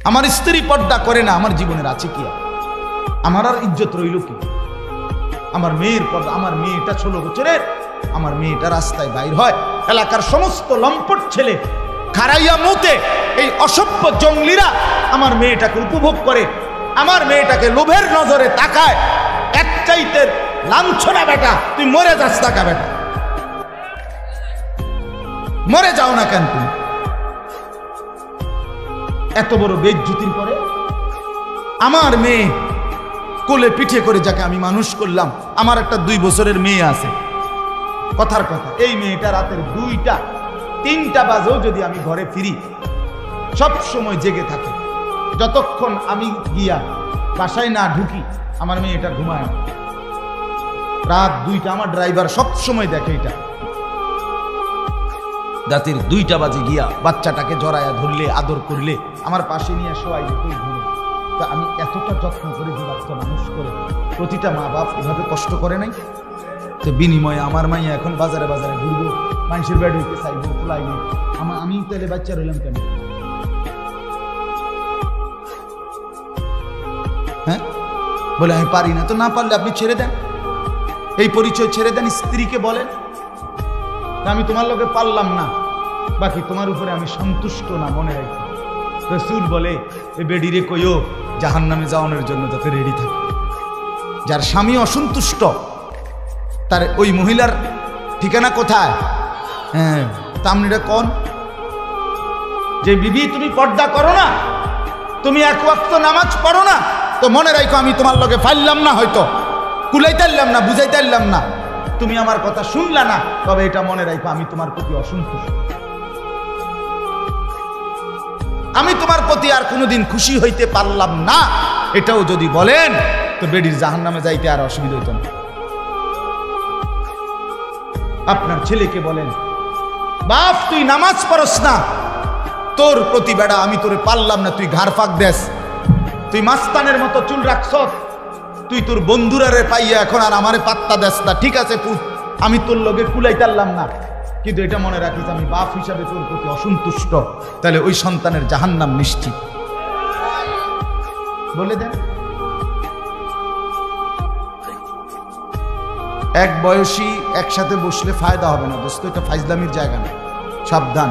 আমার স্ত্রী পর্দা করে না, আমার জীবনের আছে কি? আমার আর ইজ্জত রইল কি? আমার মেয়ের পর্দা, আমার মেয়েটা 16 বছরের, আমার মেয়েটা রাস্তায় বাইর হয়, এলাকার সমস্ত লম্পট ছেলে খারাইয়া মুতে, এই অসভ্য জঙ্গলিরা আমার মেয়েটাকে উপভোগ করে, আমার মেয়েটাকে লোভের নজরে তাকায়। এক চাইতে লাঞ্ছনা বেটা, তুই মরে যাস টাকা বেটা, মরে যাও না কেন তুমি? এত বড় বেইজ্জতির পরে আমার মেয়ে কোলে পিঠে করে, যাকে আমি মানুষ করলাম, আমার একটা 2 বছরের মেয়ে আছে, কথার কথা এই মেয়েটা রাতের 2টা 3টা বাজেও যদি আমি ঘরে ফিরি, সব সময় জেগে থাকে। যতক্ষণ আমি গিয়া বাসায় না ঢুকি আমার মেয়েটা ঘুমায়। রাত 2টা, আমার ড্রাইভার সব সময় দেখে এটা, রাতের 2টা বাজে গিয়া বাচ্চাটাকে জড়ায়া ধরলে, আদর করলে, আমার পাশে নিয়ে শোয়াই তুই ঘুরে। তা আমি এতটা যত্ন করে যে বাচ্চা মানুষ করে, প্রতিটা মা বাপ এভাবে কষ্ট করে নাই? তো বিনিময়ে আমার মাইয়া এখন বাজারে বাজারে ঘুরবো, মানুষের বেড হইতে চাইবো, খোলাই নেই, আমি তাহলে বাচ্চা রইলাম কেন? হ্যাঁ, বলে আমি পারি না। তো না পারলে আপনি ছেড়ে দেন, এই পরিচয় ছেড়ে দেন, স্ত্রীকে বলেন আমি তোমার লোকে পারলাম না, বাকি তোমার উপরে আমি সন্তুষ্ট না, মনে রাখি। রাসূল বলে এই বেডিরে কইও জাহান্নামে যাওয়ানোর জন্য যাতে রেডি থাকে। যার স্বামী অসন্তুষ্ট, তার ওই মহিলার ঠিকানা কোথায়? হ্যাঁ, তামনিটা কোন? যে বিবি তুমি পর্দা করো না, তুমি 1 ওয়াক্ত নামাজ পড়ো না, তো মনে রাখো আমি তোমার লগে ফাইলাম না, হয়তো কুলাইতাইলাম না, বুঝাইতাইলাম না, তুমি আমার কথা শুনলা না, তবে এটা মনে রাখো আমি তোমার প্রতি অসন্তুষ্ট, আমি তোমার প্রতি আর কোনোদিন খুশি হইতে পারলাম না। এটাও যদি বলেন তো বেডির জাহান্নামে যাইতে আর অসুবিধা হইত না। আপনার ছেলেকে বলেন বাপ তুই নামাজ পড়স না, তোর প্রতি বেড়া আমি তোরে পারলাম না, তুই ঘাড় ফাঁক দেস, তুই মাস্তানের মতো চুল রাখছ, তুই তোর বন্ধুরারে পাইয়া এখন আর আমারে পাত্তা দেস না। ঠিক আছে পুত, আমি তোর লগে কুলাইতারলাম না, কিন্তু এটা মনে রাখিস আমি বাপ হিসাবে তোর প্রতি অসন্তুষ্ট, তাহলে ওই সন্তানের জাহান্নাম নিশ্চিত। বলে দেন। এক বয়সী একসাথে বসলে ফায়দা হবে না দোস্ত, এটা ফাইজলামির জায়গা না, সাবধান।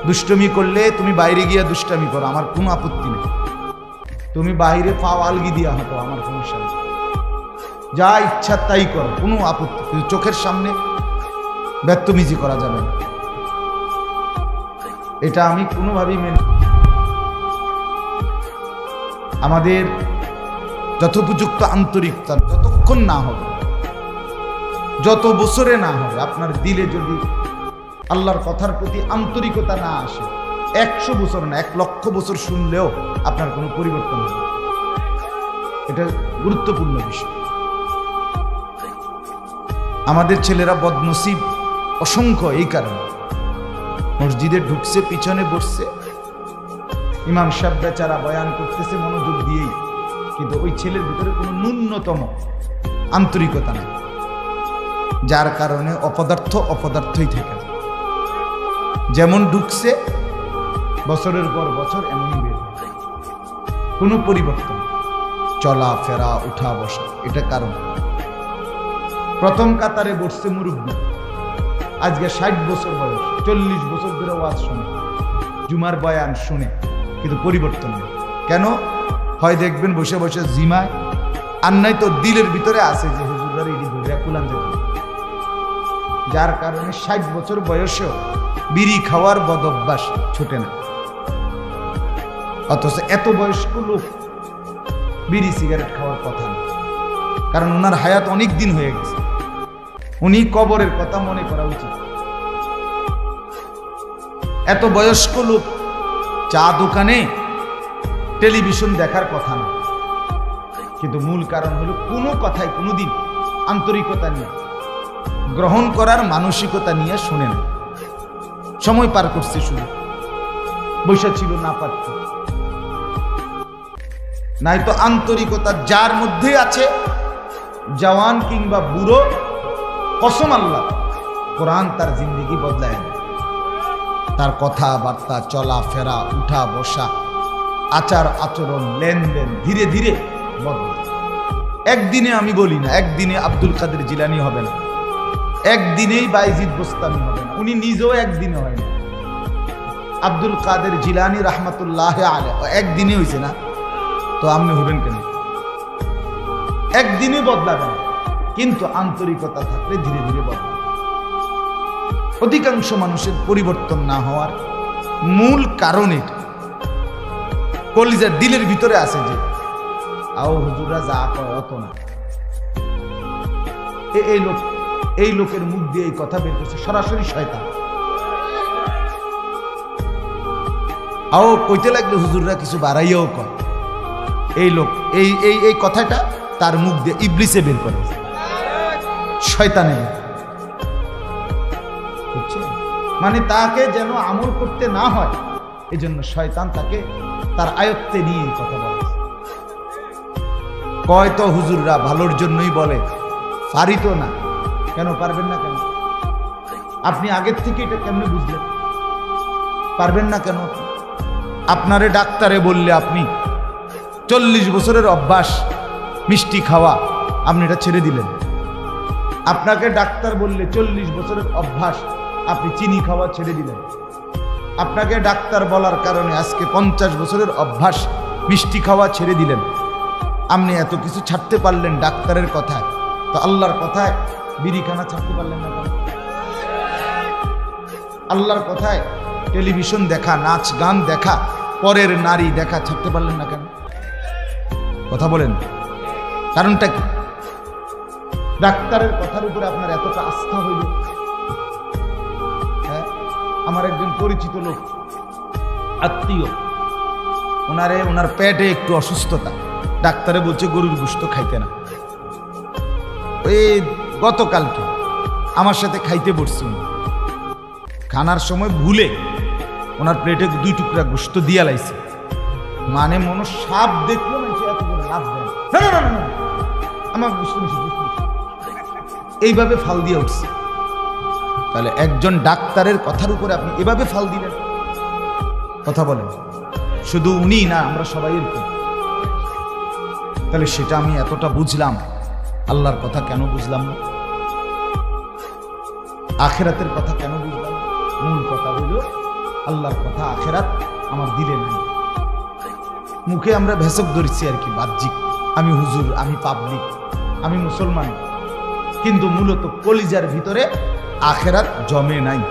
দুষ্টমি করলে তুমি বাইরে গিয়ে দুষ্টামি করো, আমার কোনো আপত্তি নেই, তুমি বাইরে পাও আলগি দিয়া হতো, আমার সমস্যা নেই, যা ইচ্ছা তাই করো, কোনো আপত্তি, কিন্তু চোখের সামনে ব্যত্যমিজি করা যাবে না, এটা আমি কোনোভাবেই মেনে। আমাদের যথোপযুক্ত আন্তরিকতা যতক্ষণ না হবে, যত বছরে না হবে, আপনার দিলে যদি আল্লাহর কথার প্রতি আন্তরিকতা না আসে, 100 বছর না 1 লক্ষ বছর শুনলেও আপনার কোনো পরিবর্তন হবে। এটা গুরুত্বপূর্ণ বিষয়। আমাদের ছেলেরা বদনসিব অসংখ্য, এই কারণে মসজিদে ঢুকছে, পিছনে বসছে, ইমাম সাহেব বেচারা বয়ান করতেছে মনোযোগ দিয়েই, কিন্তু ওই ছেলের ভিতরে কোনো ন্যূনতম আন্তরিকতা নেই, যার কারণে অপদার্থই থেকে যায়। যেমন ঢুকছে বছরের পর বছর এমনই বের হয়, কোনো পরিবর্তন, চলা ফেরা উঠা বসা, এটা কারণ। প্রথম কাতারে বসছে মুরব্বী, আজকে 60 বছর বয়স, 40 বছর ধরে ওয়াজ শুনে, জুমার বয়ান শুনে, কিন্তু পরিবর্তন নেই। কেন? হয় দেখবেন বসে বসে জিমায়, আর নাই তো দিলের ভিতরে আছে যে হুজুররা এডি ধরে কুলান যেত, যার কারণে 60 বছর বয়সেও বিড়ি খাওয়ার বদ অভ্যাস ছুটে না। অথচ এত বয়স্ক লোক বিড়ি সিগারেট খাওয়ার কথা না, কারণ ওনার হায়াত অনেক দিন হয়ে গেছে, উনি কবরের কথা মনে করা উচিত। এত বয়স্ক লোক চা দোকানে টেলিভিশন দেখার কথা না, কিন্তু মূল কারণ হলো কোনো কথাই কোনোদিন আন্তরিকতা নিয়ে, গ্রহণ করার মানসিকতা নিয়ে শুনে না, সময় পার করছে, শুধু বসে ছিল, না পারত। নাই তো আন্তরিকতা যার মধ্যে আছে, জওয়ান কিংবা বুড়ো, কসম আল্লাহ কোরআন তার জিন্দেগি বদলায় না। তার কথাবার্তা, চলাফেরা, উঠা বসা, আচার আচরণ, লেনদেন ধীরে ধীরে বদলায়। একদিনে আমি বলি না একদিনে আব্দুল কাদের জিলানী হবে না, একদিনেই বাইজিদ বোস্তামি হবে না, উনি নিজেও একদিনে হয় না। আব্দুল কাদের জিলানী রহমতুল্লাহ আলাইহি একদিনে হয়েছে না, তো আপনি হবেন কেন? একদিনে বদলাবেন, কিন্তু আন্তরিকতা থাকলে ধীরে ধীরে বদলাবে। অধিকাংশ মানুষের পরিবর্তন না হওয়ার মূল কারণ এটা, কলিজার দিলের ভিতরে আছে যে আও হুজুররা যা কয় অত না। এই লোকের মুখ দিয়ে এই কথা বের করছে সরাসরি শয়তান। আও কইতে লাগলে হুজুররা কিছু বাড়াইয়াও কয়, এই লোক এই কথাটা তার মুখ দিয়ে ইবলিসে বের করে, শয়তানে বের। মানে তাকে যেন আমল করতে না হয়, এজন্য শয়তান তাকে তার আয়ত্তে নিয়ে কথা বলে। কয় তো হুজুররা ভালোর জন্যই বলে, পারিত না। কেন পারবেন না? কেন আপনি আগের থেকে এটা কেমনে বুঝলেন? পারবেন না কেন? আপনারে ডাক্তারে বললে আপনি 40 বছরের অভ্যাস মিষ্টি খাওয়া, আপনি এটা ছেড়ে দিলেন। আপনাকে ডাক্তার বললে 40 বছরের অভ্যাস আপনি চিনি খাওয়া ছেড়ে দিলেন। আপনাকে ডাক্তার বলার কারণে আজকে 50 বছরের অভ্যাস মিষ্টি খাওয়া ছেড়ে দিলেন। আপনি এত কিছু ছাড়তে পারলেন ডাক্তারের কথায়, তো আল্লাহর কথায় বিড়িখানা ছাড়তে পারলেন না কেন? আল্লাহর কথায় টেলিভিশন দেখা, নাচ গান দেখা, পরের নারী দেখা ছাড়তে পারলেন না কেন? কথা বলেন, কারণটা কি? ডাক্তারের কথার উপরে আপনার এতটা আস্থা হইল। হ্যাঁ, আমার একজন পরিচিত লোক, আত্মীয়, ওনার পেটে একটু অসুস্থতা, ডাক্তারে বলছে গরুর গোশত খাইতে না। ওই গতকালকে আমার সাথে খাইতে বসছি, খানার সময় ভুলে ওনার প্লেটে 2 টুকরা গোশত দিয়া লাইছে। মানে মনে সাপ দেখলো না, এত করে লাভ দেয়, আমার গোশত এইভাবে ফাল দিয়ে উঠছে। তাহলে একজন ডাক্তারের কথার উপরে আপনি এভাবে ফাল দিলেন? কথা বলেন, শুধু উনি না, আমরা সবাই এরকম। তাহলে সেটা আমি এতটা বুঝলাম, আল্লাহর কথা কেন বুঝলাম না? আখেরাতের কথা কেন বুঝলাম? মূল কথা হইল আল্লাহর কথা, আখেরাত আমার দিলে নাই। মুখে আমরা ভেসক ধরছি আর কি, বাহ্যিক, আমি হুজুর, আমি পাবলিক, আমি মুসলমান, কিন্তু মূলত কলিজার ভিতরে আখেরাত জমে নাই।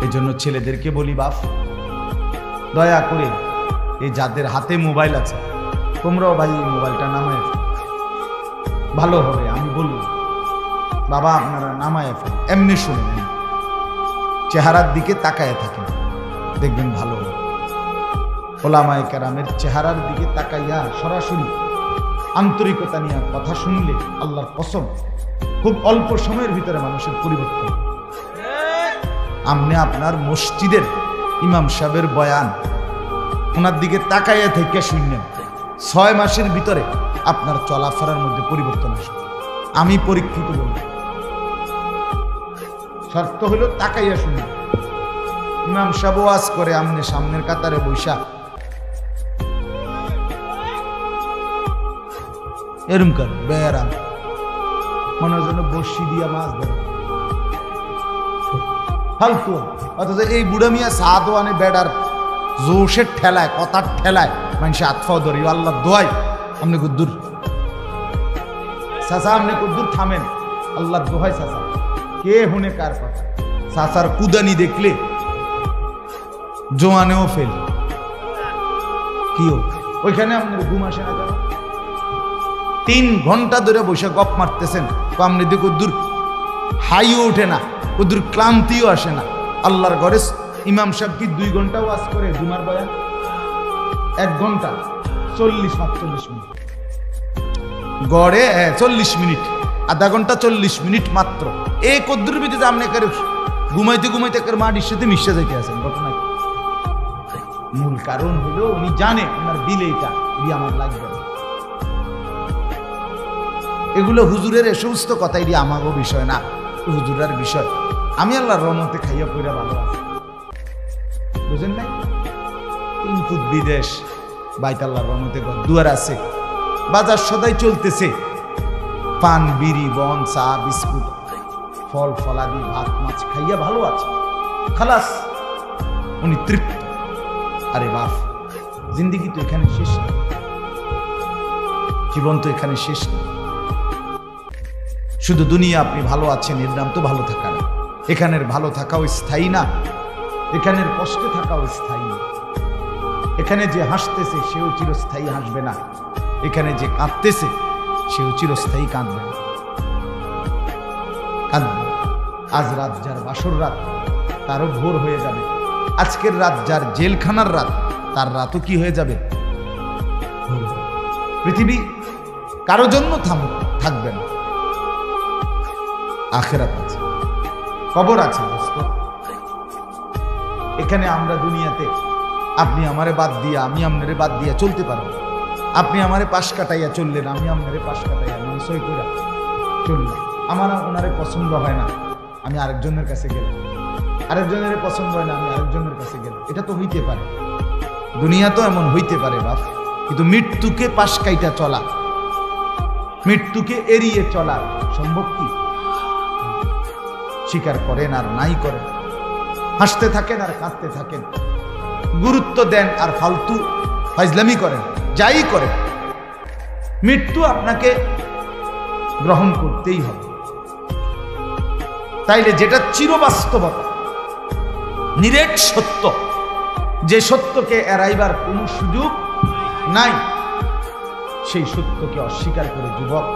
এই জন্য ছেলেদেরকে বলি, বাপ দয়া করে এই যাদের হাতে মোবাইল আছে, তোমরাও ভাই এই মোবাইলটা নামায় ভালো হবে। আমি বলব বাবা আপনারা নামায় ফেল, এমনি শুনেন, চেহারার দিকে তাকায় থাকেন, দেখবেন ভালো হবে। ওলামায়ে কেরামের চেহারার দিকে তাকাইয়া সরাসরি আন্তরিকতা নিয়ে কথা শুনলে আল্লাহর কসম খুব অল্প সময়ের ভিতরে মানুষের পরিবর্তন। আপনি আপনার মসজিদের ইমাম সাহেবের বয়ান ওনার দিকে তাকাইয়া থেকে শুনলেন, 6 মাসের ভিতরে আপনার চলাফেরার মধ্যে পরিবর্তন আসবে। আমি পরীক্ষিত বলব, শর্ত হলো তাকাইয়া শুনলেন। ইমাম সাহেব ওয়াজ করে, আপনি সামনের কাতারে বৈশা এরম কর বেয়ারাম, মনে হয় যেন বর্ষি দিয়া মাছ ধরে ফালতু। অথচ এই বুড়া মিয়া সাদওয়ানে বেড়ার জোশের ঠেলায়, কথার ঠেলায় মানুষে আতফাও ধরি। আল্লাহ দোয়াই আপনি কুদ্দুর চাচা, আপনি কুদ্দুর থামেন, আল্লাহ দোহাই চাচা, কে হুনে কার কথা? চাচার কুদানি দেখলে জোয়ানেও ফেল। কিও ওইখানে আপনার ঘুম আসে না কেন? 3 ঘন্টা ধরে বসে গপ মারতেছেন, আপনি দেখো দূর হাইও ওঠে না, ওদূর ক্লান্তিও আসে না। আল্লাহর ঘরে ইমাম সাহেব কি 2 ঘন্টা ওয়াজ করে? জুমার বয়ান 1 ঘন্টা 40-45 মিনিট, গড়ে 40 মিনিট, আধা ঘন্টা 40 মিনিট মাত্র। এই কদ্দুর ভিতরে আপনি ঘুমাইতে ঘুমাইতে মাটির সাথে মিশে যাইতে আছেন। ঘটনা মূল কারণ হলো উনি জানে ওনার দিলে এটা আমার লাগবে। এগুলো হুজুরের এ সমস্ত কথা, এটি আমারও বিষয় না, হুজুরের বিষয়। আমি আল্লাহর রহমতে খাইয়া পইরা ভালো আছি, বুঝেন নাই? 3 ফুট বিদেশ, বাইত আল্লাহর রহমতে ঘর দুয়ার আছে, বাজার সদাই চলতেছে, পান বিড়ি বন চা বিস্কুট ফল ফলাদি ভাত মাছ খাইয়া ভালো আছে, খালাস, উনি তৃপ্ত। আরে বাপ, জিন্দিগি তো এখানে শেষ না, জীবন তো এখানে শেষ না। শুধু দুনিয়া আপনি ভালো আছেন এর নাম তো ভালো থাকা না। এখানের ভালো থাকাও স্থায়ী না, এখানের কষ্টে থাকাও স্থায়ী না। এখানে যে হাসতেছে সেও চিরস্থায়ী হাসবে না, এখানে যে কাঁদতেছে সেও চিরস্থায়ী কাঁদবে না, কাঁদবে। আজ রাত যার বাসর রাত তারও ভোর হয়ে যাবে, আজকের রাত যার জেলখানার রাত তার রাতও কি হয়ে যাবে? পৃথিবী কারো জন্য থাকবে না, আখিরাত আছে, কবর আছে। এখানে আমরা দুনিয়াতে আপনি আমারে বাদ দিয়া আমি আপনারে বাদ দিয়া চলতে পারবো, আপনি আমারে পাশ কাটাইয়া চললেন, আমি আপনারে পাশ কাটাইয়া সই করে চললাম, আমার ওনারে পছন্দ হয় না, আমি আরেকজনের কাছে গেলাম, আরেকজনের পছন্দ হয় না, আমি আরেকজনের কাছে গেলাম। এটা তো হইতে পারে, দুনিয়া তো এমন হইতে পারে বাপ, কিন্তু মৃত্যুকে পাশ কাইটা চলা, মৃত্যুকে এড়িয়ে চলা সম্ভব কি? স্বীকার করেন আর নাই করেন, হাসতে থাকেন আর কাঁদতে থাকেন, গুরুত্ব দেন আর ফালতু ফাইজলামি করেন, যাই করেন, মৃত্যু আপনাকে গ্রহণ করতেই হবে। তাইলে যেটা চিরবাস্তবতা, নিরেট সত্য, যে সত্যকে এড়াইবার কোনো সুযোগ নাই, সেই সত্যকে অস্বীকার করে যুবক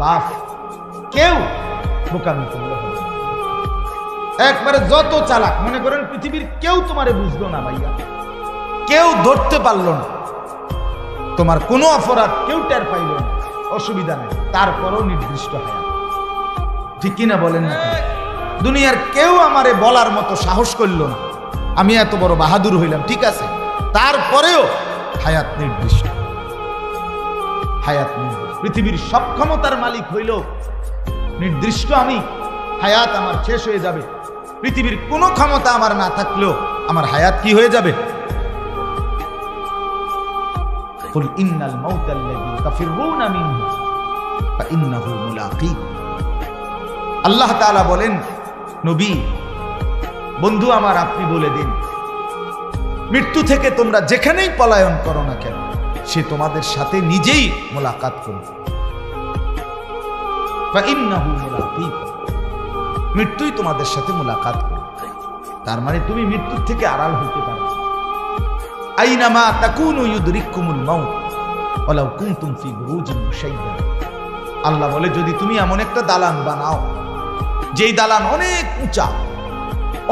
বাপ কেউ বোকামি করলে হবে। একবারে যত চালাক মনে করেন পৃথিবীর কেউ তোমারে বুঝলো না ভাইয়া, কেউ ধরতে পারলো না, তোমার কোনো অপরাধ কেউ টের পাইল না, অসুবিধা নেই, তারপরও নির্দিষ্ট হায়াত। ঠিক কিনা বলেন না? দুনিয়ার কেউ আমারে বলার মতো সাহস করলো না, আমি এত বড় বাহাদুর হইলাম, ঠিক আছে, তারপরেও হায়াত নির্দিষ্ট, হায়াত নির্দিষ্ট। পৃথিবীর সব ক্ষমতার মালিক হইল নির্দিষ্ট, আমি হায়াত আমার শেষ হয়ে যাবে। পৃথিবীর কোনো ক্ষমতা আমার না থাকলেও আমার হায়াত কি হয়ে যাবে? কুল ইন্নাল মাউতাল্লাযী তাফিরুনা মিনহু ফাইন্নাহু মুলাকীকুম। আল্লাহ তাআলা বলেন, নবী বন্ধু আমার, আপনি বলে দিন, মৃত্যু থেকে তোমরা যেখানেই পলায়ন করো না কেন, সে তোমাদের সাথে নিজেই মোলাকাত করবে। ফাইন্নাহু মুলাকীকুম, মৃত্যুই তোমাদের সাথে মোলাকাত করবে। তার মানে তুমি মৃত্যুর থেকে আড়াল হতে পারো। আইনামা তাকুনু ইউদরিকুমুল মাউত ওয়ালাউ কুনতুম ফি বুরুজিন মুশাইয়্যাদা। আল্লাহ বলে, যদি তুমি এমন একটা দালান বানাও, যেই দালান অনেক উঁচা,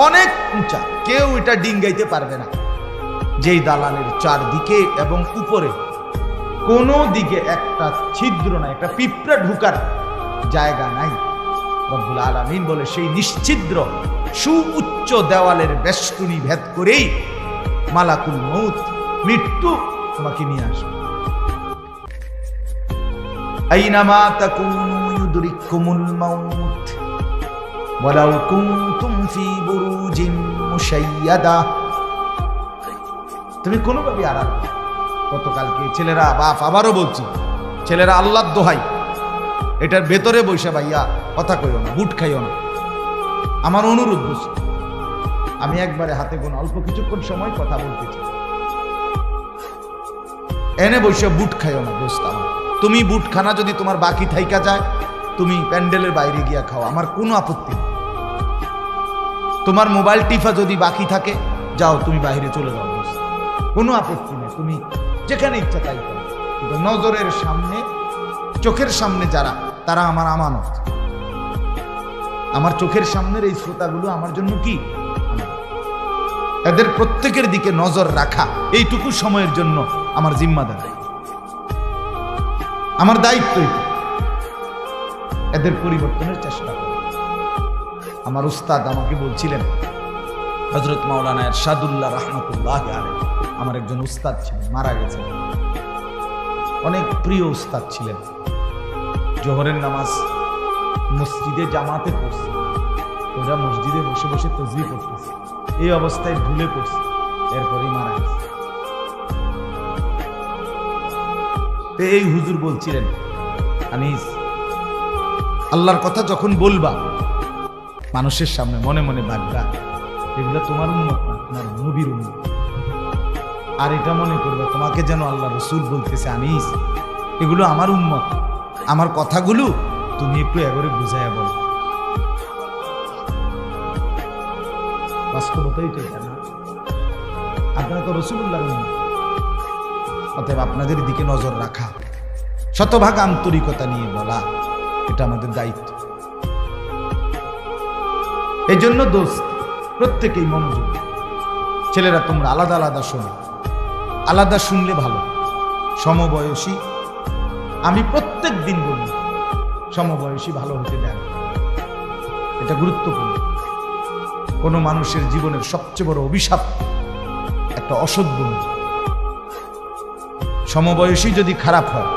অনেক উঁচা, কেউ এটা ডিঙ্গাইতে পারবে না, যেই দালানের চারদিকে এবং উপরে কোনো দিকে একটা ছিদ্র নাই, একটা পিঁপড়া ঢুকার জায়গা নাই, রব্বুল আলামিন বলে সেই নিশ্ছিদ্র সুউচ্চ দেওয়ালের বেষ্টনী ভেদ করেই মালাকুল মউত, মৃত্যু তোমাকে নিয়ে আসবে। আইনামা তাকুনু ইউদরিকুমুল মাউত ওয়ালাউ কুনতুম ফি বুরুজিন মুশাইয়্যাদা। তুমি কোনোভাবে আড়াল। গতকালকে ছেলেরা, বাপ আবারও বলছি, ছেলেরা আল্লাহর দোহাই, এটার ভেতরে বসে ভাইয়া কথা কইও না, বুট খাইও না, আমার অনুরোধ বসে। আমি একবারে হাতে গোনা অল্প কিছুক্ষণ সময় কথা বলতে চাই, এনে বসে বুট খাইও না দোস্ত আমার। তুমি বুট খানা যদি তোমার বাকি থাইকা যায়, তুমি প্যান্ডেলের বাইরে গিয়া খাও, আমার কোনো আপত্তি নেই। তোমার মোবাইল টিফা যদি বাকি থাকে, যাও তুমি বাইরে চলে যাও দোস্ত, কোনো আপত্তি নেই, তুমি যেখানে ইচ্ছা তাই করো। কিন্তু নজরের সামনে, চোখের সামনে যারা, তারা আমার আমানত। আমার চোখের সামনের এই শ্রোতাগুলো আমার জন্য কি, এদের প্রত্যেকের দিকে নজর রাখা এইটুকু সময়ের জন্য আমার জিম্মাদারি, আমার দায়িত্ব। এদের পরিবর্তনের চেষ্টা করা। আমার উস্তাদ আমাকে বলছিলেন, হযরত মাওলানা ইরশাদুল্লাহ রাহমাতুল্লাহি আলাইহি, আমার একজন উস্তাদ ছিলেন, মারা গেছেন, অনেক প্রিয় উস্তাদ ছিলেন। জোহরের নামাজ মসজিদে জামাতে পড়ছে, তো ওরা মসজিদে বসে বসে তাসবিহ পড়তেছে, এই অবস্থায় ঢুলে পড়ছে, এরপরেই মারা গেছে। এই হুজুর বলছিলেন, আনিস আল্লাহর কথা যখন বলবা মানুষের সামনে মনে মনে ভাববা এগুলো তোমার উম্মত না, তোমার নবীর উম্মত। আর এটা মনে করবে তোমাকে যেন আল্লাহ রসুল বলতেছে, আনিস এগুলো আমার উম্মত, আমার কথাগুলো তুমি একটু এগরে বুঝাইয়া বলো। বাস্তবতাই তো এটা না, আপনারা তো রসুলুল্লাহর উম্মত। অতএব আপনাদের দিকে নজর রাখা, শতভাগ আন্তরিকতা নিয়ে বলা, এটা আমাদের দায়িত্ব। এই জন্য দোস্ত প্রত্যেকেই মনোযোগ। ছেলেরা তোমরা আলাদা আলাদা শোনো, আলাদা শুনলে ভালো। সমবয়সী, আমি প্রত্যেক দিন বলি সমবয়সী ভালো হতে দেন, এটা গুরুত্বপূর্ণ। কোনো মানুষের জীবনের সবচেয়ে বড় অভিশাপ একটা অসৎ বন্ধু। সমবয়সী যদি খারাপ হয়,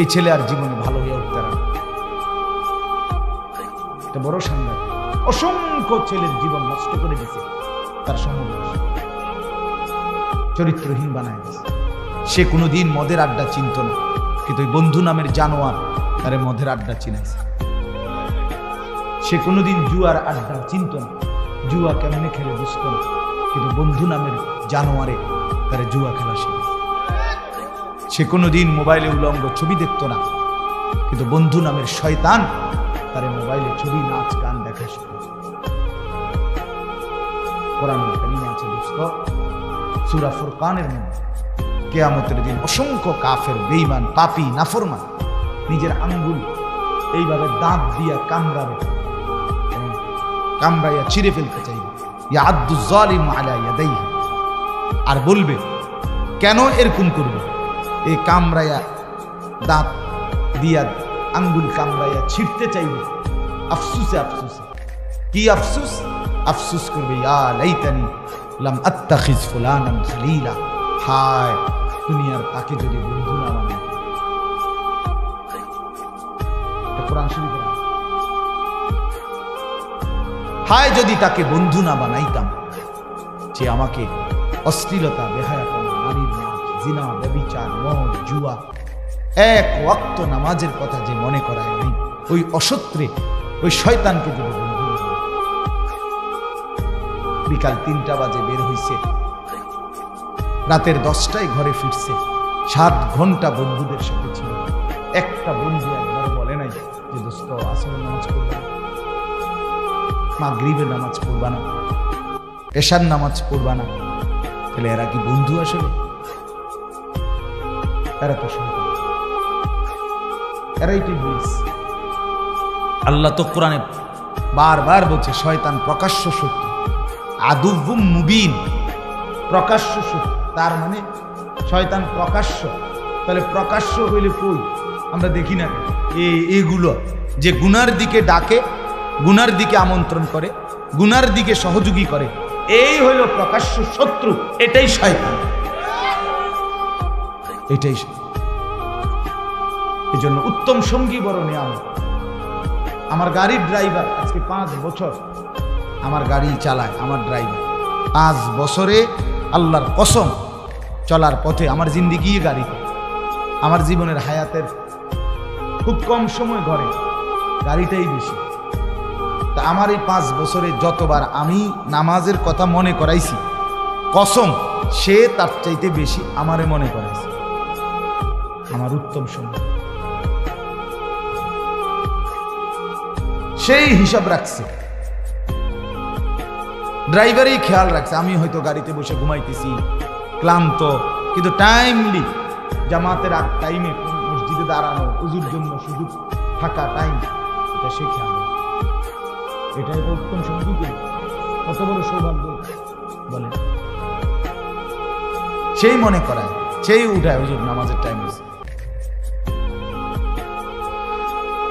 এই ছেলে আর জীবনে ভালো হয়ে উঠতে পারে না। এটা বড় সাংঘাতিক। অসংখ্য ছেলের জীবন নষ্ট করে দিয়েছে তার সমবয়সী, চরিত্রহীন বানায় দিয়েছে। সে কোনোদিন মদের আড্ডা চিনত না, কিন্তু ওই বন্ধু নামের জানোয়ার তারে মদের আড্ডা চিনাইছে। সে কোনোদিন জুয়ার আড্ডা চিনত না, জুয়া কেমনে খেলে বুঝত না, কিন্তু বন্ধু নামের জানোয়ারে তারে জুয়া খেলা শিখেছে। সে কোনোদিন মোবাইলে উলঙ্গ ছবি দেখতো না, কিন্তু বন্ধু নামের শয়তান তারে মোবাইলে ছবি, নাচ, গান দেখা শিখেছে। কোরআনুল কারীমে আছে দোস্ত, সূরা ফুরকানের মধ্যে কিয়ামতের দিন অসংখ্য কাফের, বেঈমান, পাপী, নাফরমান নিজের আঙ্গুল এইভাবে দাঁত দিয়া কামড়াবে, কামড়াইয়া ছিঁড়ে ফেলতে চাইবে। ইয়াদু যালিমু আলা ইয়াদাইহি, আর বলবে কেন এরকম করবে? এই কামড়াইয়া দাঁত দিয়া আঙ্গুল কামড়াইয়া ছিঁড়তে চাইবে, আফসুসে আফসুসে। কি আফসুস? আফসুস করবে, ইয়া লাইতানি লাম আত্তাখিজ ফুলানান খলিলা, হায় দুনিয়ার তাকে যদি বন্ধু না বানাই। কোরআন শরীফে, হায় যদি তাকে বন্ধু না বানাইতাম, যে আমাকে অশ্লীলতা, বেহায়াপনা, নারীর নাচ, জিনা, ব্যভিচার, মদ, জুয়া, এক ওয়াক্ত নামাজের কথা যে মনে করায় নাই, ওই অসত্রে, ওই শয়তানকে যদি বন্ধু বানাই। বিকাল 3টা বাজে বের হইছে, রাতের 10টায় ঘরে ফিরছে, 7 ঘন্টা বন্ধুদের সাথে ছিল। একটা বন্ধু একবার বলে নাই যে দোস্ত আসরের নামাজ পড়বা না, মাগরিবের নামাজ পড়বা না, এশার নামাজ পড়বা না। তাহলে এরা কি বন্ধু আসলে? এরা তো শয়তান, এরাই ইবলিস। আল্লাহ তো কোরআনে বারবার বলছে শয়তান প্রকাশ্য শত্রু, আদুউম মুবিন, প্রকাশ্য শত্রু। তার মানে শয়তান প্রকাশ্য। তাহলে প্রকাশ্য হইলে কই? আমরা দেখি না এইগুলো যে গুনার দিকে ডাকে, গুনার দিকে আমন্ত্রণ করে, গুনার দিকে সহযোগী করে, এই হইল প্রকাশ্য শত্রু। এটাই শয়তান, এটাই। এই জন্য উত্তম সঙ্গী বড় নিয়ামত। আমার গাড়ির ড্রাইভার আজকে 5 বছর আমার গাড়ি চালায়, আমার ড্রাইভার 5 বছরে আল্লাহর কসম চলার পথে আমার জিন্দিগি গাড়িতে, আমার জীবনের হায়াতের খুব কম সময় ঘরে গাড়িটাই বেশি। তা আমার এই 5 বছরে যতবার আমি নামাজের কথা মনে করাইছি, কসম সে তার চাইতে বেশি আমারে মনে করাইছে। আমার উত্তম সময় সেই হিসাব রাখছে, ড্রাইভারই খেয়াল রাখছে। আমি হয়তো গাড়িতে বসে ঘুমাইতেছি ক্লান্ত, কিন্তু টাইমলি জামাতের আগ টাইমে মসজিদে দাঁড়ানো, উজুর জন্য সুযোগ থাকা টাইম, এটা সে খেয়াল। এটা উত্তম সঙ্গী, কত বড় সৌভাগ্য বলে। সেই মনে করায়, সেই উঠায় হুজুর নামাজের টাইম হয়েছে।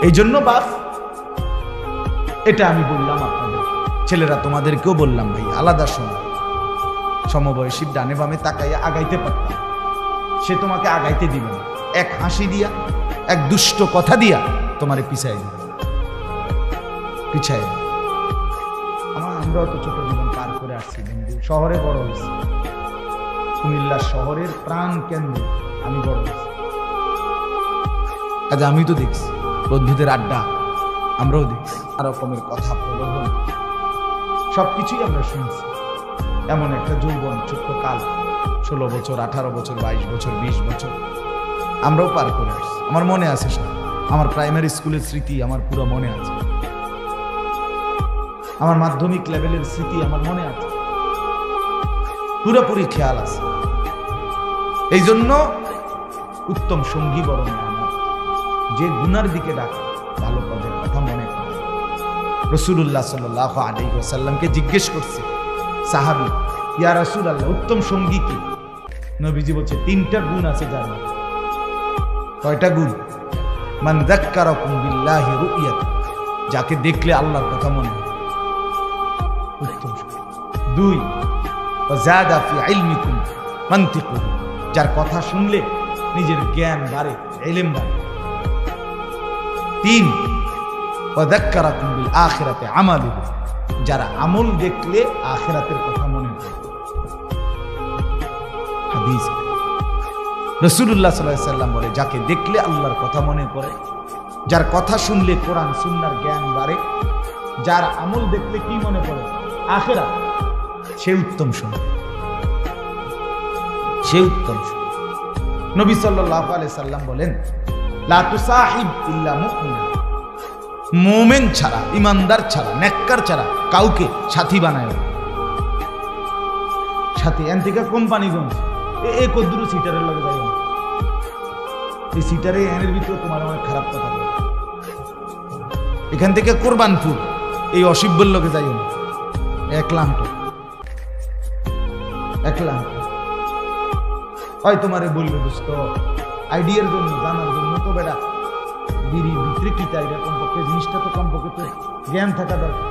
এই জন্য বাপ, এটা আমি বললাম আপনাদের ছেলেরা, তোমাদেরকেও বললাম ভাই আলাদা শোনো। সমবয়সীর ডানে বামে তাকাইয়া আগাইতে পারতাম, সে তোমাকে আগাইতে দিবে না। এক হাসি দিয়া, এক দুষ্ট কথা দিয়া তোমারে পিছাই দিবে, পিছাই। আমরাও তো ছোট জীবন পার করে আসছি বন্ধু, শহরে বড় হয়েছি, কুমিল্লা শহরের প্রাণ কেন্দ্রে আমি বড় হয়েছি। আজ আমি তো দেখছি বন্ধুদের আড্ডা, আমরাও দেখছি আর রকমের কথা প্রলোভন সবকিছুই আমরা শুনছি। এমন একটা যৌবন ছোট্ট কাল, 16 বছর 18 বছর 22 বছর 20 বছর আমরাও পার করে আসছি। আমার মনে আছে সব, আমার প্রাইমারি স্কুলের স্মৃতি আমার পুরো মনে আছে, আমার মাধ্যমিক লেভেলের স্মৃতি আমার মনে আছে, পুরোপুরি খেয়াল আছে। এই জন্য উত্তম সঙ্গী বড় নিয়ামত, যে গুনার দিকে ডাকে ভালো পদের কথা মনে করে। রাসূলুল্লাহ সাল্লাল্লাহু আলাইহি ওয়াসাল্লামকে জিজ্ঞেস করছে সাহাবী, ইয়া রাসূলুল্লাহ উত্তম সঙ্গী কি? নবীজি বলছে 3টা গুণ আছে যার মধ্যে। কয়টা গুণ? মান যাক্কারাকুম বিল্লাহি রুইয়াত, যাকে দেখলে আল্লাহর কথা মনে হয়, উত্তম সঙ্গী। 2 ওয়া যাদা ফি ইলমিকুম মানতিকু, যার কথা শুনলে নিজের জ্ঞান বাড়ে, ইলম বাড়ে। 3 ওয়া যাক্কারাকুম বিল আখিরাতি আমালুহু, যারা আমল দেখলে আখিরাতের কথা মনে হয়। হাদিস রাসূলুল্লাহ সাল্লাল্লাহু আলাইহি ওয়াসাল্লাম বলে, যাকে দেখলে আল্লাহর কথা মনে পড়ে, যার কথা শুনলে কোরআন সুন্নাহর জ্ঞান বাড়ে, যার আমল দেখলে কি মনে পড়ে? আখিরাত, সে উত্তম সঙ্গী, সে উত্তম সঙ্গী। নবী সাল্লাল্লাহু আলাইহি সাল্লাম বলেন, লা তুসাহিব ইল্লা মুমিনা, মুমিন ছাড়া, ইমানদার ছাড়া, নেককার ছাড়া কাউকে সাথী বানায় না। সাথী এন থেকে কোম্পানিগঞ্জ এ কদ্দুরু সিটারের লগে যাই না, এই সিটারে এনের ভিতরে তোমার অনেক খারাপ কথা বলে। এখান থেকে কোরবানপুর এই অসিব্বর লগে যাই না, 1 লাখ টাকা 1 লাখ হয় তোমারে বলবে দোস্ত আইডিয়ার জন্য, জানার জন্য তো বেটা বিড়ির ভিতরে কি চাই, কমপক্ষে জিনিসটা তো কমপক্ষে তো জ্ঞান থাকা দরকার,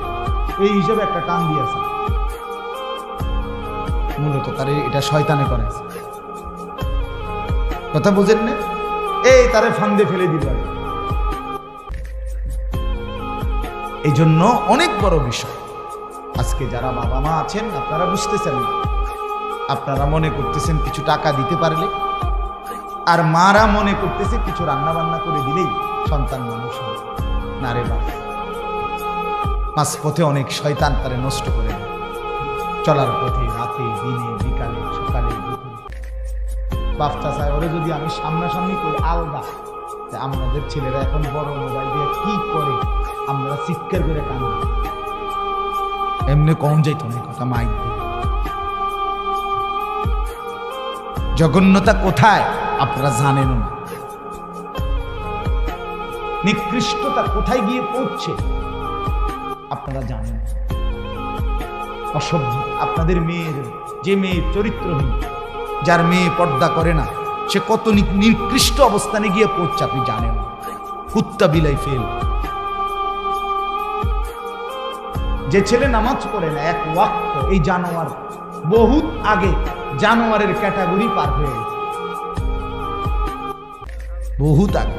এই হিসাবে একটা টান দিয়েছে। মূলত তারে এটা শয়তানে করেছে, কথা বুঝেন না? এই তারে ফান্দে ফেলে দিল। এই জন্য অনেক বড় বিষয়। আজকে যারা বাবা মা আছেন আপনারা বুঝতেছেন না, আপনারা মনে করতেছেন কিছু টাকা দিতে পারলে, আর মারা মনে করতেছে কিছু রান্না বান্না করে দিলেই সন্তান মানুষ হবে। না রে বাপ, মাঝপথে অনেক শয়তান তারে নষ্ট করে দেয়। চলার পথে রাতে দিনে বিকালে সকালে বাপটা চায় ওরে যদি আমি সামনাসামনি করি আলগা, আমাদের ছেলেরা এখন বড় মোবাইল দিয়ে কি করে আমরা চিৎকার করে কান্দি, এমনি কম যাইত না কথা মাইক দিয়ে। জঘন্যতা কোথায় আপনারা জানেন না, নিকৃষ্টতা কোথায় গিয়ে পৌঁছছে আপনারা জানেন। অসভ্য আপনাদের মেয়ের, যে মেয়ে চরিত্রহীন, যার মেয়ে পর্দা করে না, সে কত নিকৃষ্ট অবস্থানে গিয়ে পৌঁছছে আপনি জানেন। কুত্তা বিলাই ফেল। যে ছেলে নামাজ পড়ে না 1 ওয়াক্ত, এই জানোয়ার বহুত আগে জানোয়ারের ক্যাটাগরি পার হয়ে গেছে, বহুত আগে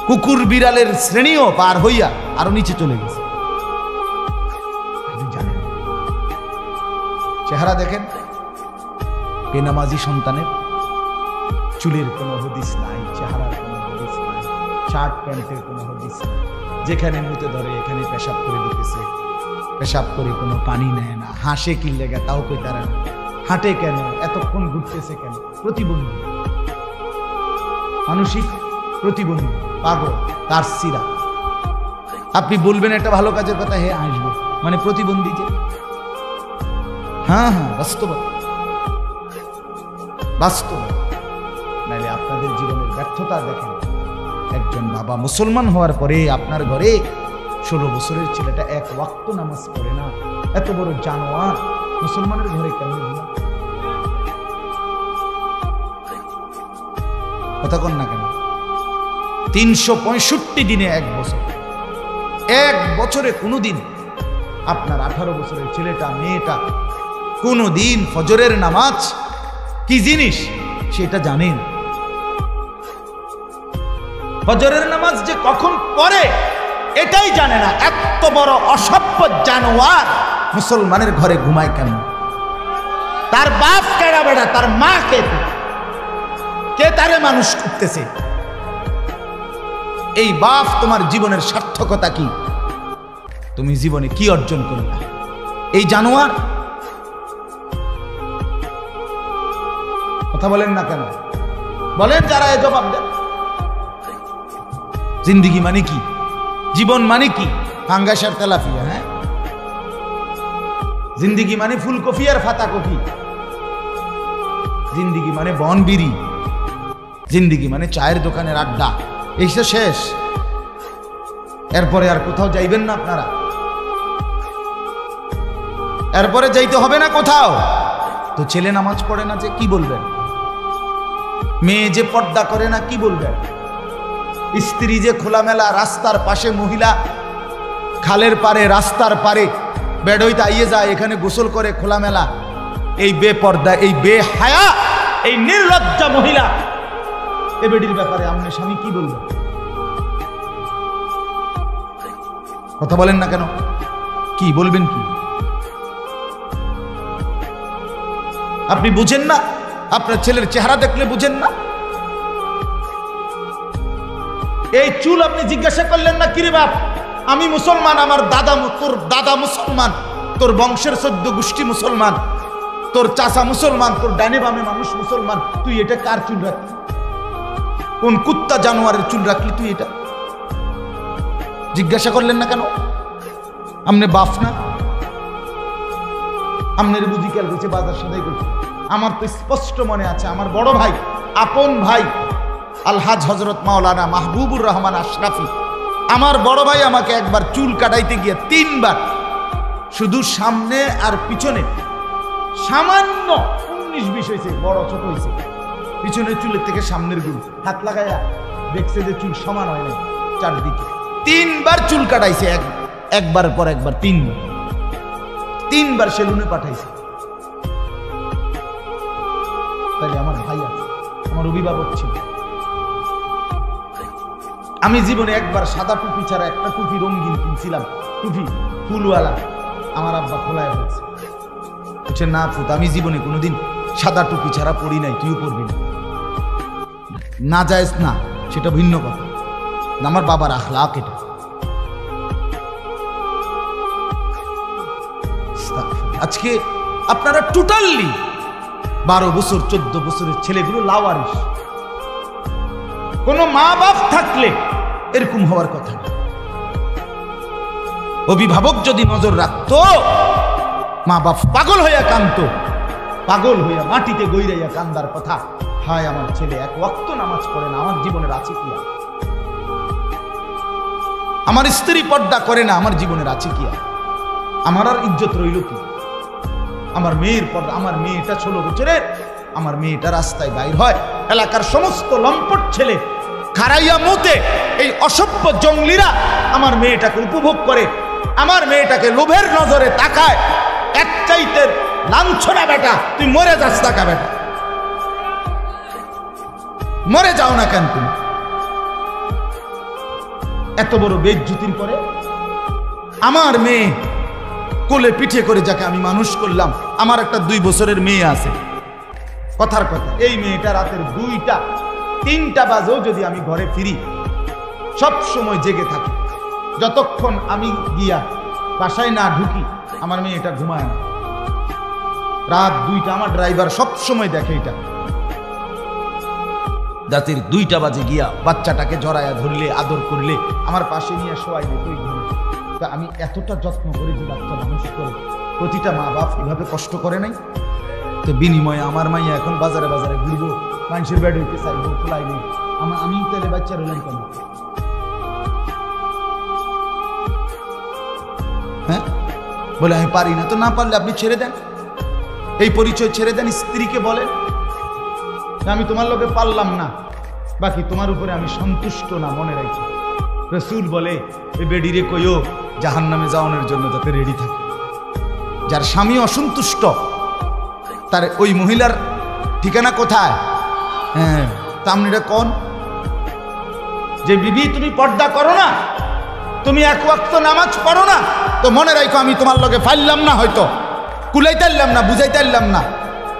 কুকুর বিড়ালের শ্রেণীও পার হইয়া আরো নিচে চলে গেছে। চেহারা দেখেন, বেনামাজি সন্তানের চুলের কোনো হদিস নাই, চেহারার কোনো হদিস নাই, শার্ট প্যান্টের কোনো হদিস নাই, যেখানে মুতে ধরে এখানে পেশাব করে দিতেছে, পেশাব করে কোনো পানি নেয় না, হাসে কি লেগে তাও কই তারা না, হাঁটে কেন, এতক্ষণ ঘুরতেছে কেন, প্রতিবন্ধী, মানসিক প্রতিবন্ধী, পাগল, তার সিরা। আপনি বলবেন একটা ভালো কাজের কথা, হে আসবো, মানে প্রতিবন্ধী যে। হ্যাঁ হ্যাঁ, বাস্তব বাস্তব। নাইলে আপনাদের জীবনের ব্যর্থতা দেখেন। একজন বাবা মুসলমান হওয়ার পরে আপনার ঘরে 16 বছরের ছেলেটা 1 ওয়াক্ত নামাজ পড়ে না, এত বড় জানোয়ার মুসলমানের ঘরে কেমন হলো? কথা কন না কেন? 365 দিনে 1 বছর, 1 বছরে কোনোদিন আপনার 18 বছরের ছেলেটা মেয়েটা কোনোদিন ফজরের নামাজ কি জিনিস সেটা জানেন? ফজরের নামাজ যে কখন পড়ে এটাই জানে না এত বড় অসভ্য জানোয়ার মুসলমানের ঘরে ঘুমায় কেন? তার বাপ কেডা বেটা, তার মা কে তারে মানুষ করতেছে? এই বাপ তোমার জীবনের সার্থকতা কি? তুমি জীবনে কি অর্জন করলে? এই জানোয়ার কথা বলেন না কেন? বলেন যারা এ জবাব দেন। জিন্দিগি মানে কি? জীবন মানে কি? ফাঙ্গাস আর তেলাপিয়া? হ্যাঁ, জিন্দিগি মানে ফুলকপি আর ফাতা কপি? জিন্দিগি মানে বনবিড়ি? জিন্দিগি মানে চায়ের দোকানের আড্ডা? এই তো শেষ, এরপরে আর কোথাও যাইবেন না আপনারা? এরপরে যাইতে হবে না কোথাও? তো ছেলে নামাজ পড়ে না যে কি বলবেন? মেয়ে যে পর্দা করে না কি বলবেন? স্ত্রী যে খোলামেলা রাস্তার পাশে, মহিলা খালের পারে রাস্তার পারে বেড়ইতে আইয়ে যায়, এখানে গোসল করে খোলামেলা, এই বেপর্দা, এই বেহায়া, এই নির্লজ্জা মহিলা, এ বেডির ব্যাপারে আপনি স্বামী কি বলবেন? কথা বলেন না কেন? কি বলবেন? কি আপনি বুঝেন না? আপনার ছেলের চেহারা দেখলে বুঝেন না? এই চুল আপনি জিজ্ঞাসা করলেন না, কিরে বাপ আমি মুসলমান, আমার দাদা, তোর দাদা মুসলমান, তোর বংশের 14 গোষ্ঠী মুসলমান, তোর চাচা মুসলমান, তোর ডানে বামে মানুষ মুসলমান, তুই এটা কার চুল রাখলি? কোন কুত্তা জানোয়ারের চুল রাখলি তুই? এটা জিজ্ঞাসা করলেন না কেন? আমনে বাপ না? আমনের বুঝি খেয়াল করছে বাজার সদাই করছে। আমার তো স্পষ্ট মনে আছে, আমার বড় ভাই, আপন ভাই আলহাজ হজরত মাওলানা মাহবুবুর রহমান আশরাফি, আমার বড় ভাই আমাকে একবার চুল কাটাইতে গিয়ে 3 বার, শুধু সামনে আর পিছনে সামান্য 19-20 হয়েছে, বড় ছোট হয়েছে, পিছনের চুলের থেকে সামনের গুলো হাত লাগাইয়া দেখছে যে চুল সমান হয় না, চারদিকে 3 বার চুল কাটাইছে, একবার পর একবার 3 বার সেলুনে পাঠাইছে। তাহলে আমার ভাই আছে, আমার অভিভাবক ছিল। আমি জীবনে একবার সাদা টুপি ছাড়া একটা টুপি রঙিন কিনছিলাম, টুপি ফুলওয়ালা, আমার আব্বা খোলায় বলছে, বলছে না ফুত, আমি জীবনে কোনোদিন সাদা টুপি ছাড়া পড়ি নাই, তুইও পড়বি না। না জায়েজ না, সেটা ভিন্ন কথা, আমার বাবার আখলাক এটা। আজকে আপনারা টোটালি 12 বছর 14 বছরের ছেলেগুলো লাওয়ারিস। কোন মা বাপ থাকলে এরকম হওয়ার কথা না। অভিভাবক যদি নজর রাখতো, মা বাপ পাগল হইয়া কাঁদতো, পাগল হইয়া মাটিতে গইরাইয়া কান্দার কথা, হায় আমার ছেলে 1 ওয়াক্ত নামাজ পড়ে না, আমার জীবনের আছে কি? আমার স্ত্রী পর্দা করে না, আমার জীবনের আছে কি? আমার আর ইজ্জত রইল কি? আমার মেয়ের পর্দা, আমার মেয়েটা 16 বছরের, আমার মেয়েটা রাস্তায় বাইর হয়, এলাকার সমস্ত লম্পট ছেলে খারাইয়া মুতে, এই অসভ্য জঙ্গলিরা আমার মেয়েটাকে উপভোগ করে, আমার মেয়েটাকে লোভের নজরে তাকায়। এক চাইতে লাঞ্ছনা বেটা, তুই মরে যাস টাকা বেটা, মরে যাও না কেন তুমি? এত বড় বেইজ্জতির পরে আমার মেয়ে কোলে পিঠে করে, যাকে আমি মানুষ করলাম, আমার একটা 2 বছরের মেয়ে আছে, কথার কথা, এই মেয়েটা রাতের 2টা 3টা বাজেও যদি আমি ঘরে ফিরি, সব সময় জেগে থাকি, যতক্ষণ আমি গিয়া বাসায় না ঢুকি আমার মেয়েটা ঘুমায় না। রাত 2টা, আমার ড্রাইভার সব সময় দেখে এটা, রাতের 2টা বাজে গিয়া বাচ্চাটাকে জড়ায়া ধরলে, আদর করলে, আমার পাশে নিয়ে শোয়াইলে তুই ঘুরে। তা আমি এতটা যত্ন করে যে বাচ্চা মানুষ করে, প্রতিটা মা বাপ এভাবে কষ্ট করে নাই? তো বিনিময়ে আমার মাইয়া এখন বাজারে বাজারে ঘুরবো, মানুষের বেড হইতে চাইবো, খোলাই নেই, আমি তাহলে বাচ্চা রইলাম কেন? হ্যাঁ, বলে আমি পারি না। তো না পারলে আপনি ছেড়ে দেন, এই পরিচয় ছেড়ে দেন, স্ত্রীকে বলেন আমি তোমার লোকে পারলাম না, বাকি তোমার উপরে আমি সন্তুষ্ট না, মনে রাখি। রসুল বলে এই বেডিরে কইও জাহান্নামে যাওয়ানোর জন্য যাতে রেডি থাকে। যার স্বামী অসন্তুষ্ট, তার ওই মহিলার ঠিকানা কোথায়? হ্যাঁ, তা আপনি এটা কোন যে বিবি তুমি পর্দা করো না, তুমি এক ওয়াক্ত নামাজ পড়ো না, তো মনে রাখো আমি তোমার লগে ফাইলাম না, হয়তো কুলাইতাইলাম না, বুঝাইতাইলাম না,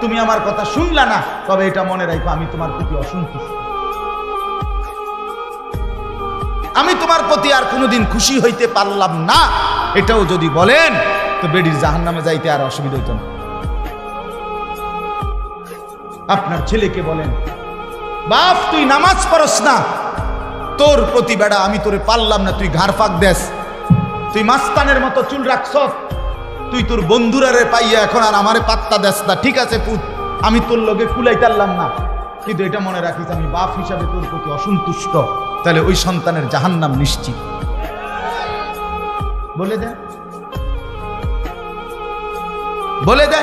তুমি আমার কথা শুনলা না, তবে এটা মনে রাখো আমি তোমার প্রতি অসন্তুষ্ট, আমি তোমার প্রতি আর কোনোদিন খুশি হইতে পারলাম না, এটাও যদি বলেন তো বেডির জাহান্নামে যাইতে আর অসুবিধা হইত না। আপনার ছেলেকে বলেন, বাপ তুই নামাজ পড়স না, তোর প্রতি বেড়া আমি তোরে পারলাম না, তুই ঘাড় ফাঁক দেস, তুই মাস্তানের মতো চুল রাখছ, তুই তোর বন্ধুরারে পাইয়া এখন আর আমারে পাত্তা দেস না, ঠিক আছে পুত, আমি তোর লগে কুলাইতারলাম না, কিন্তু এটা মনে রাখিস আমি বাপ হিসাবে তোর প্রতি অসন্তুষ্ট, তাহলে ওই সন্তানের জাহান্নাম নিশ্চিত। বলে দে, বলে দে।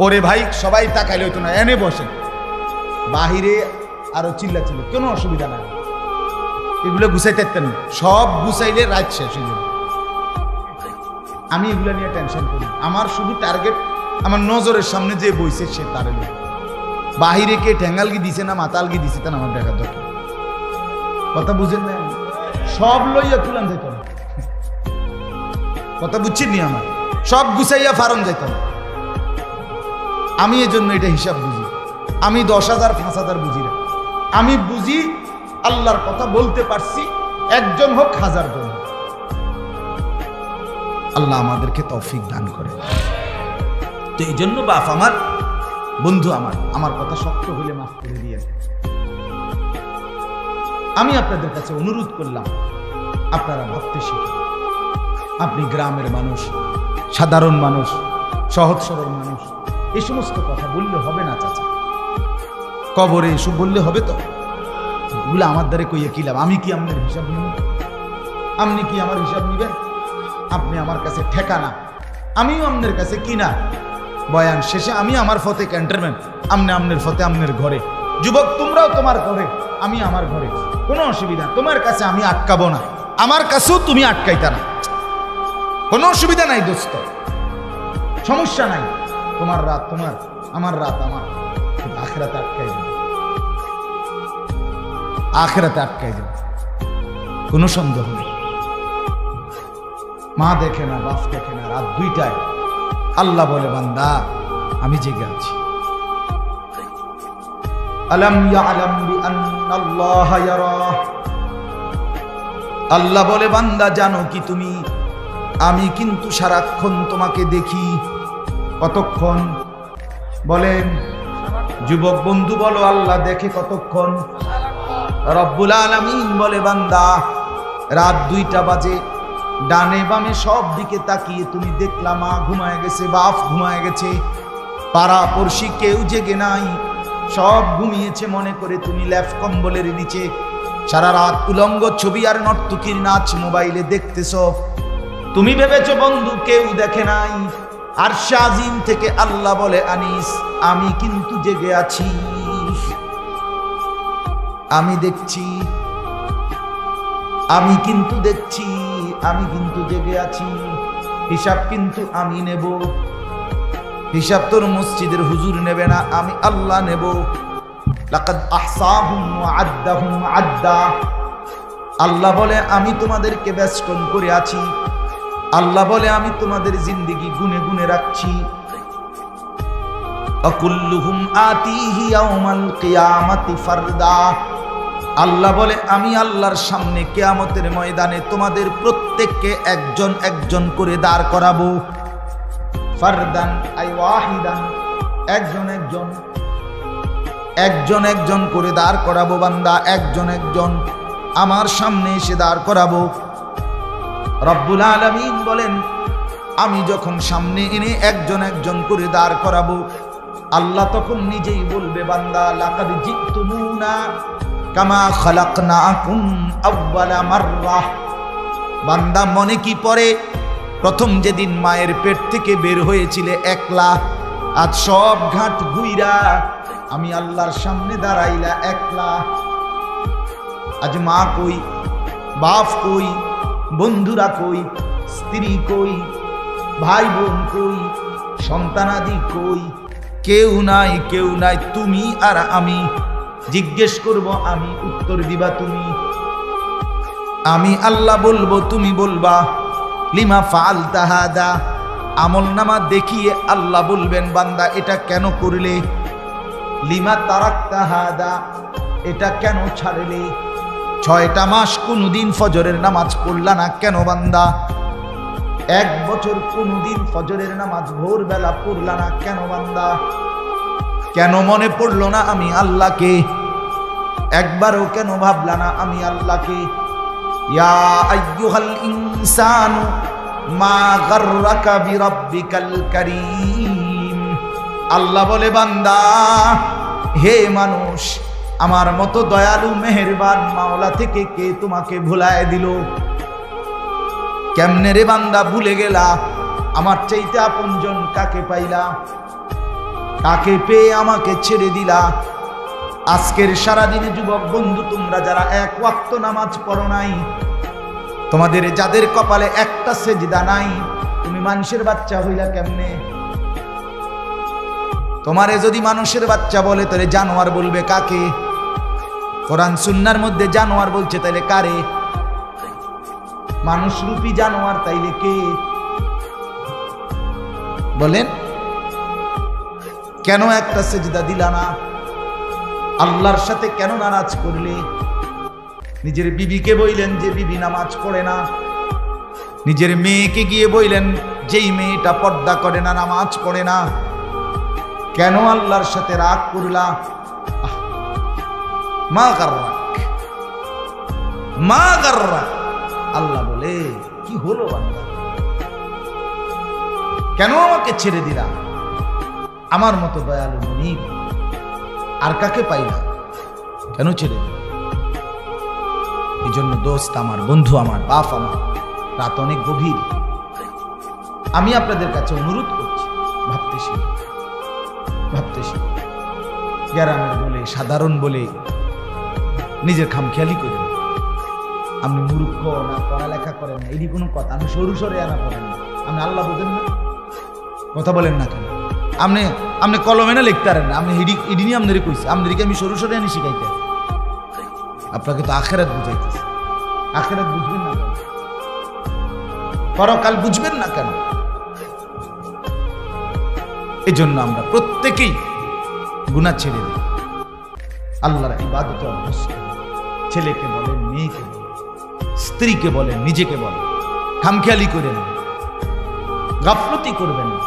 ওরে ভাই সবাই তাকাইলে হইতো না, এনে বসে বাহিরে আরো চিল্লা চিল্লা, কোনো অসুবিধা নাই, এগুলো গুছাইতে সব গুছাইলে রাত শেষ হয়ে যাবে। আমি এগুলো নিয়ে টেনশন করি, আমার শুধু টার্গেট আমার নজরের সামনে যে বইছে সে তারে বাহিরে কে ঠ্যাঙ্গালগি দিছে না মাতালগি দিছে তা আমার দেখা দরকার। কথা বুঝেন না? সব লইয়া তুলান যেত না, কথা বুঝছেন নি? আমার সব গুছাইয়া ফারন যেত না। আমি এই জন্য এটা হিসাব বুঝি, আমি 10,000 5,000 বুঝি না, আমি বুঝি আল্লাহর কথা বলতে পারছি, একজন হোক 1000 জন। আল্লাহ আমাদেরকে তৌফিক দান করে। তো এই জন্য বাপ আমার, বন্ধু আমার কথা শক্ত হইলে মাফ করে দিয়ে আমি আপনাদের কাছে অনুরোধ করলাম, আপনারা ভাবতে শিখুন। আপনি গ্রামের মানুষ, সাধারণ মানুষ, সহজ সরল মানুষ, এই সমস্ত কথা বললে হবে না চাচা, কবরে এসব বললে হবে? তো এগুলো আমার দ্বারে কইয়া কি লাভ? আমি কি আপনার হিসাব নিব? আপনি কি আমার হিসাব নিবেন? আপনি আমার কাছে ঠেকানা, আমিও আপনার কাছে কিনা। বয়ান শেষে আমি আমার ফতে ক্যান্টনমেন্ট, আপনি আপনার ফতে আপনার ঘরে। যুবক তোমরাও তোমার ঘরে, আমি আমার ঘরে, কোনো অসুবিধা। তোমার কাছে আমি আটকাবো না, আমার কাছেও তুমি আটকাইতা না, কোনো অসুবিধা নাই দোস্ত, সমস্যা নাই। তোমার রাত তোমার, আমার রাত আমার, আখিরাতে আটকাই দেবে, আখিরাতে আটকাই দেবে, কোনো সন্দেহ নেই। মা দেখে না, বাপ দেখে না, রাত 2টায় আল্লাহ বলে বান্দা আমি জেগে আছি। আলাম ইয়ালাম বিআন্নাল্লাহা ইয়ারা, আল্লাহ বলে বান্দা জানো কি তুমি, আমি কিন্তু সারাক্ষণ তোমাকে দেখি। কতক্ষণ বলেন? যুবক বন্ধু বলো, আল্লাহ দেখে কতক্ষণ? রব্বুল আলামিন বলে বান্দা রাত 2টা বাজে, ডানে বামে সব দিকে তাকিয়ে তুমি দেখলা মা ঘুমায় গেছে, বাপ ঘুমায় গেছে, পাড়া পড়শি কেউ জেগে নাই, সব ঘুমিয়েছে মনে করে তুমি ল্যাফ কম্বলের নিচে সারা রাত উলঙ্গ ছবি আর নর্তকীর নাচ মোবাইলে দেখতেছ। তুমি ভেবেছো বন্ধু কেউ দেখে নাই। আরশে আজিম থেকে আল্লাহ বলে আনিস আমি কিন্তু জেগে আছি, আমি দেখছি, আমি কিন্তু দেখছি, আমি কিন্তু জেগে আছি, হিসাব কিন্তু আমি নেব। হিসাব তোর মসজিদের হুজুর নেবে না, আমি আল্লাহ নেব। লাকাদ আহসাহুম ওয়া আদ্দাহুম আদ্দা, আল্লাহ বলে আমি তোমাদেরকে বেষ্টন করে আছি, আল্লাহ বলে আমি তোমাদের জিন্দেগি গুনে গুনে রাখছি। আকুল্লুহুম আতিহি ইয়াউমাল কিয়ামাতি ফারদা, আল্লাহ বলে আমি আল্লাহর সামনে কিয়ামতের ময়দানে তোমাদের প্রত্যেককে একজন একজন করে দাঁড় করাবো। ফারদান আই ওয়াহিদান, একজন একজন, একজন একজন করে দাঁড় করাবো বান্দা, একজন একজন আমার সামনে এসে দাঁড় করাবো। রব্বুল আলামিন বলেন আমি যখন সামনে এনে একজন একজন করে দাঁড় করাবো, আল্লাহ তখন নিজেই বলবে বান্দা লাকাদ জিতুমুনা কামা খালাকনাকুম আউয়ালা মাররা। বান্দা মনে কি পড়ে প্রথম যেদিন মায়ের পেট থেকে বের হয়েছিলে একলা, আজ সব ঘাট ঘুইরা আমি আল্লাহর সামনে দাঁড়াইলা একলা। আজ মা কই, বাপ কই, বন্ধুরা কই, স্ত্রী কই, ভাই বোন কই, সন্তানাদি কই, কেউ নাই, কেউ নাই, তুমি আর আমি। জিজ্ঞেস করব আমি, উত্তর দিবা তুমি। আমি আল্লাহ বলবো, তুমি বলবা লিমা ফাআলতা হাদা। আমলনামা দেখিয়ে আল্লাহ বলবেন, বান্দা এটা কেন করলে? লিমা তারাকতা হাদা, এটা কেন ছাড়লে? 6টা মাস কোনদিন ফজরের নামাজ পড়লা না কেন বান্দা? 1 বছর কোনদিন ফজরের নামাজ ভোরবেলা পড়লা না কেন বান্দা? কেন মনে পড়লো না আমি আল্লাহকে? একবারও কেন ভাবলা না আমি আল্লাহকে? ইয়া আইয়ুহাল ইনসানু মা গাররাকা বিরাব্বিকাল কারীম। আল্লাহ বলে, বান্দা হে মানুষ, আমার মতো দয়ালু মেহেরবান মাওলা থেকে কে তোমাকে ভুলায় দিল? কেমনে রে বান্দা ভুলে গেলা? আমার চাইতে আপনজন কাকে পাইলা? কাকে পেয়ে আমাকে ছেড়ে দিলা? আজকের সারাদিনে যুবক বন্ধু, তোমরা যারা 1 ওয়াক্ত নামাজ পড়ো নাই, তোমাদের যাদের কপালে একটা সেজদা নাই, তুমি মানুষের বাচ্চা হইলা কেমনে? তোমারে যদি মানুষের বাচ্চা বলে তাহলে জানোয়ার বলবে কাকে? কোরআন সুন্নাহর মধ্যে জানোয়ার বলছে, তাইলে কারে? মানুষরূপী জানোয়ার তাইলে কে? বলেন, কেন একটা সেজদা দিলা না? আল্লাহর সাথে কেন নারাজ করলে? নিজের বিবিকে বইলেন যে বিবি নামাজ পড়ে না, নিজের মেয়েকে গিয়ে বইলেন যেই মেয়েটা পর্দা করে না, নামাজ পড়ে না। কেন আল্লাহর সাথে রাগ করলা? মা গাররাক, মা গাররাক। আল্লাহ বলে, কি হলো বান্দা, কেন আমাকে ছেড়ে দিলা? আমার মতো দয়ালু মুনিব আর কাকে পাইলা? কেন ছেড়ে দিলা? এই জন্য দোস্ত আমার, বন্ধু আমার, বাপ আমার, রাত অনেক গভীর। আমি আপনাদের কাছে অনুরোধ করছি, ভাবতে শিখুন, ভাবতে শিখুন। গ্রামের বলে, সাধারণ বলে নিজের খামখেয়ালি করেন। আপনি মূর্খ না, পড়ালেখা করেন না, এটি কোনো কথা। আপনি সরু সরে আনা করেন না, আপনি আল্লাহ বোঝেন না, কথা বলেন না কেন? আপনি কলমে না লিখতে পারেন না, আপনি ইডি নিয়ে আপনাদের কইছে, আপনাদেরকে আমি সরু সরে আনি শিখাইতে। আপনাকে তো আখেরাত বুঝাইতেছে, আখেরাত বুঝবেন না কেন? পরকাল বুঝবেন না কেন? এই জন্য আমরা প্রত্যেকেই গুনাহ ছেড়ে দিই, আল্লাহর ইবাদতে অভ্যস্ত। ছেলেকে বলেন, মেয়েকে বলেন, স্ত্রীকে বলেন, নিজেকে বলেন, খামখেয়ালি করেন, গাফলতি করবেন না।